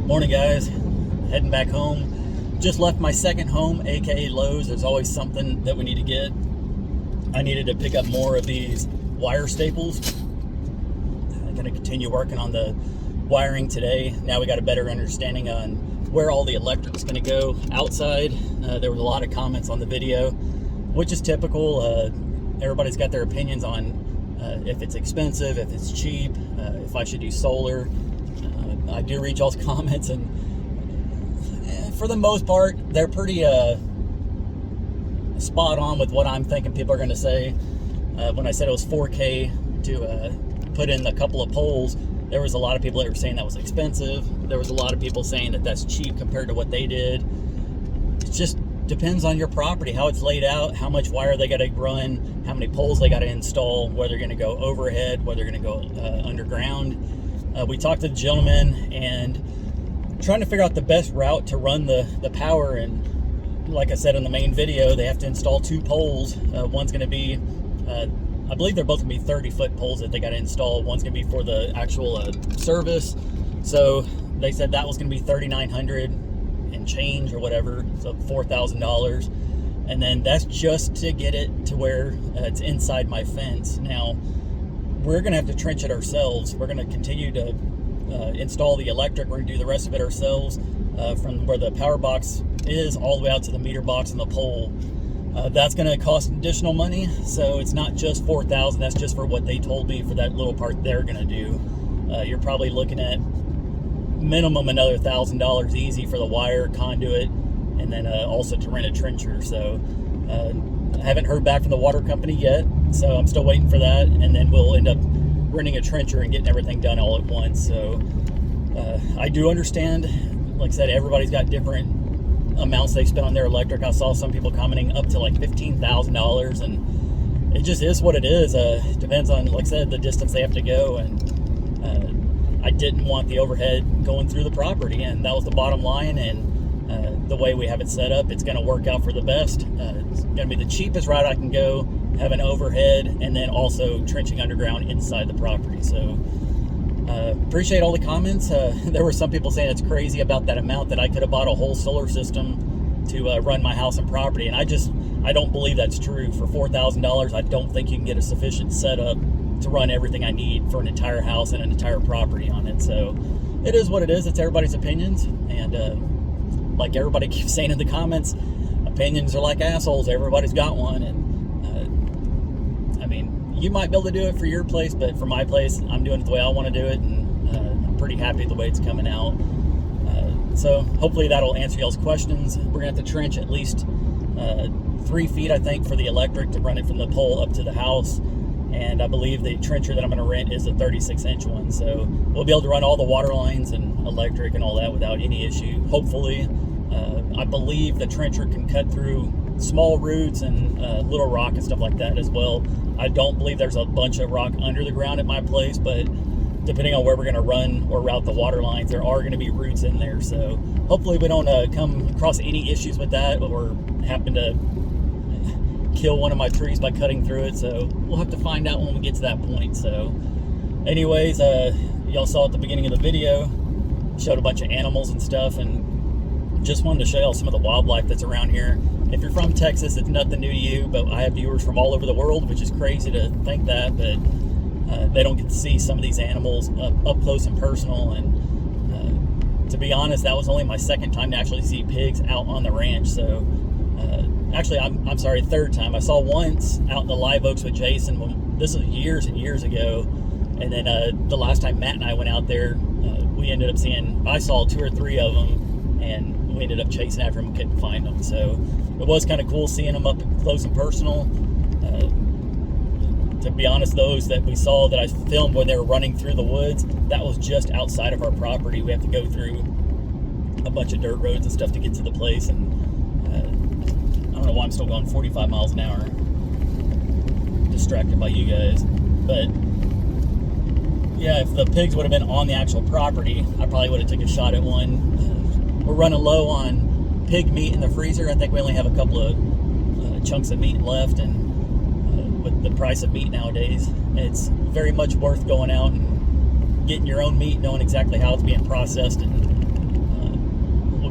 Morning, guys. Heading back home. Just left my second home, aka Lowe's. There's always something that we need to get. I needed to pick up more of these wire staples. I'm going to continue working on the wiring today. Now we got a better understanding on where all the electric's going to go outside. There was a lot of comments on the video, which is typical. Everybody's got their opinions on if it's expensive, if it's cheap, if I should do solar. I do read y'all's comments, and for the most part, they're pretty spot on with what I'm thinking people are going to say. When I said it was $4K to put in a couple of poles, there was a lot of people that were saying that was expensive. There was a lot of people saying that that's cheap compared to what they did. It just depends on your property, how it's laid out, how much wire they got to run, how many poles they got to install, whether they're going to go overhead, whether they're going to go underground. We talked to the gentleman and trying to figure out the best route to run the power. And like I said in the main video, they have to install two poles. One's going to be, I believe they're both going to be 30-foot poles that they got to install. One's going to be for the actual service. So they said that was going to be $3,900 and change or whatever, so $4,000. And then that's just to get it to where it's inside my fence. Now, we're going to have to trench it ourselves. We're going to continue to install the electric. We're going to do the rest of it ourselves from where the power box is all the way out to the meter box and the pole. That's going to cost additional money, so it's not just $4,000. That's just for what they told me for that little part they're going to do. You're probably looking at minimum another $1,000 easy for the wire, conduit, and then also to rent a trencher. So I haven't heard back from the water company yet, so I'm still waiting for that, and then we'll end up renting a trencher and getting everything done all at once. So I do understand, like I said, everybody's got different amounts they spend on their electric. I saw some people commenting up to like $15,000, and it just is what it is. Depends on, like I said, the distance they have to go, and I didn't want the overhead going through the property, and that was the bottom line. And the way we have it set up, it's going to work out for the best. It's going to be the cheapest route I can go, have an overhead, and then also trenching underground inside the property. So appreciate all the comments. There were some people saying it's crazy about that amount, that I could have bought a whole solar system to run my house and property, and I don't believe that's true. For $4,000, I don't think you can get a sufficient setup to run everything I need for an entire house and an entire property on it. So it is what it is. It's everybody's opinions, and like everybody keeps saying in the comments, opinions are like assholes. Everybody's got one. And I mean, you might be able to do it for your place, but for my place, I'm doing it the way I want to do it, and I'm pretty happy the way it's coming out. So hopefully that'll answer y'all's questions. We're gonna have to trench at least 3 feet, I think, for the electric to run it from the pole up to the house. And I believe the trencher that I'm going to rent is a 36-inch one. So we'll be able to run all the water lines and electric and all that without any issue, hopefully. I believe the trencher can cut through small roots and little rock and stuff like that as well. I don't believe there's a bunch of rock under the ground at my place, but depending on where we're going to run or route the water lines, there are going to be roots in there. So hopefully we don't come across any issues with that or happen to kill one of my trees by cutting through it. So we'll have to find out when we get to that point. So anyways, y'all saw at the beginning of the video, showed a bunch of animals and stuff, and just wanted to show y'all some of the wildlife that's around here. If you're from Texas, it's nothing new to you, but I have viewers from all over the world, which is crazy to think that, but they don't get to see some of these animals up close and personal. And to be honest, that was only my second time to actually see pigs out on the ranch. So actually, I'm sorry, third time. I saw once out in the live oaks with Jason. This was years and years ago. And then the last time Matt and I went out there, we ended up seeing, I saw 2 or 3 of them, and we ended up chasing after them and couldn't find them. So it was kind of cool seeing them up close and personal. To be honest, those that we saw that I filmed when they were running through the woods, that was just outside of our property. We have to go through a bunch of dirt roads and stuff to get to the place. And I don't know why I'm still going 45 miles an hour, distracted by you guys. But yeah, if the pigs would have been on the actual property, I probably would have taken a shot at one. We're running low on pig meat in the freezer. I think we only have a couple of chunks of meat left, and with the price of meat nowadays, it's very much worth going out and getting your own meat, knowing exactly how it's being processed, and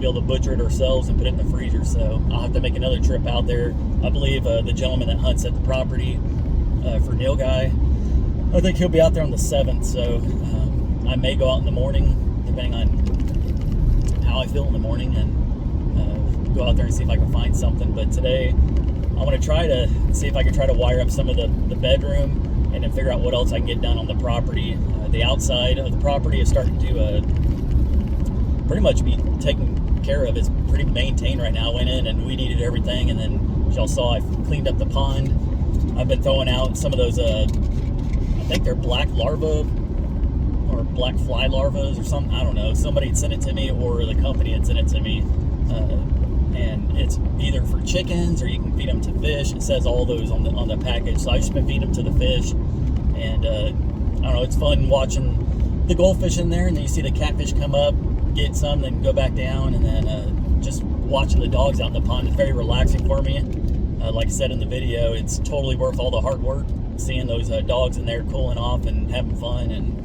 be able to butcher it ourselves and put it in the freezer. So I'll have to make another trip out there. I believe the gentleman that hunts at the property for Nilgai, I think he'll be out there on the 7th. So I may go out in the morning, depending on how I feel in the morning, and go out there and see if I can find something. But today I want to try to see if I can try to wire up some of the bedroom and then figure out what else I can get done on the property. The outside of the property is starting to pretty much be taken care of. It's pretty maintained right now. I went in and weeded everything, and then as y'all saw, I cleaned up the pond. I've been throwing out some of those, I think they're black larvae or black fly larvas or something. I don't know. Somebody had sent it to me, or the company had sent it to me. And it's either for chickens or you can feed them to fish. It says all those on the package. So I've just been feeding them to the fish, and I don't know. It's fun watching the goldfish in there, and then you see the catfish come up, get some, then go back down, and then just watching the dogs out in the pond. It's very relaxing for me. Like I said in the video, it's totally worth all the hard work. Seeing those dogs in there cooling off and having fun, and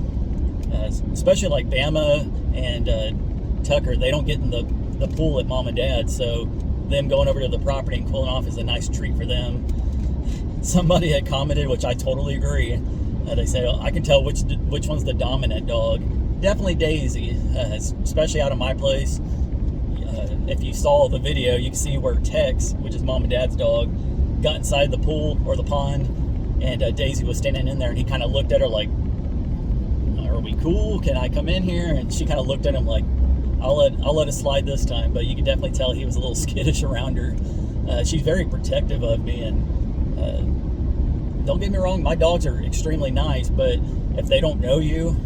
especially like Bama and Tucker, they don't get in the pool at mom and dad, so them going over to the property and cooling off is a nice treat for them. Somebody had commented, which I totally agree. They say, I can tell which one's the dominant dog. Definitely Daisy, especially out of my place. If you saw the video, you can see where Tex, which is mom and dad's dog, got inside the pool or the pond, and Daisy was standing in there, and he kind of looked at her like, are we cool? Can I come in here? And she kind of looked at him like, I'll let it slide this time. But you can definitely tell he was a little skittish around her. She's very protective of me, and don't get me wrong, my dogs are extremely nice, but if they don't know you,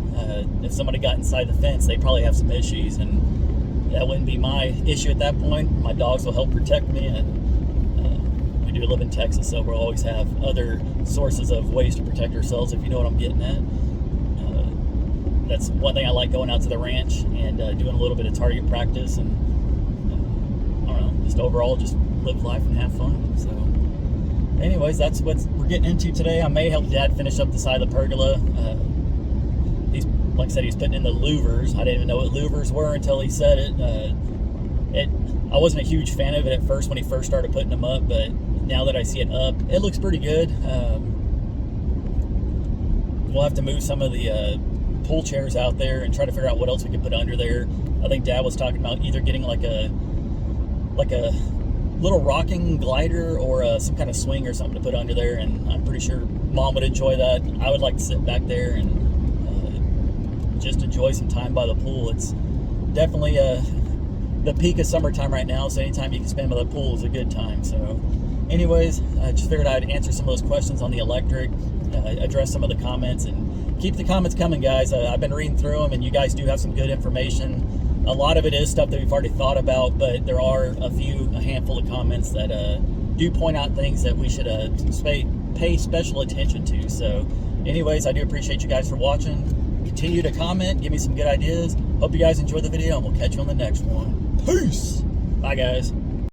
if somebody got inside the fence, they probably have some issues, and that wouldn't be my issue at that point. My dogs will help protect me, and we do live in Texas, so we'll always have other sources of ways to protect ourselves, if you know what I'm getting at. That's one thing I like, going out to the ranch and doing a little bit of target practice, and I don't know, just overall just live life and have fun. So anyways, that's what we're getting into today. I may help Dad finish up the side of the pergola. He's, like I said, he's putting in the louvers. I didn't even know what louvers were until he said it. I wasn't a huge fan of it at first when he first started putting them up, but now that I see it up, it looks pretty good. We'll have to move some of the pool chairs out there and try to figure out what else we can put under there. I think Dad was talking about either getting like a little rocking glider or some kind of swing or something to put under there, and I'm pretty sure Mom would enjoy that. I would like to sit back there and just enjoy some time by the pool. It's definitely the peak of summertime right now, so anytime you can spend by the pool is a good time. So anyways, I just figured I'd answer some of those questions on the electric, address some of the comments, and keep the comments coming, guys. I've been reading through them, and you guys do have some good information. A lot of it is stuff that we've already thought about, but there are a handful of comments that do point out things that we should pay special attention to. So anyways, I do appreciate you guys for watching. Continue to comment, give me some good ideas. Hope you guys enjoy the video, and we'll catch you on the next one. Peace! Bye, guys.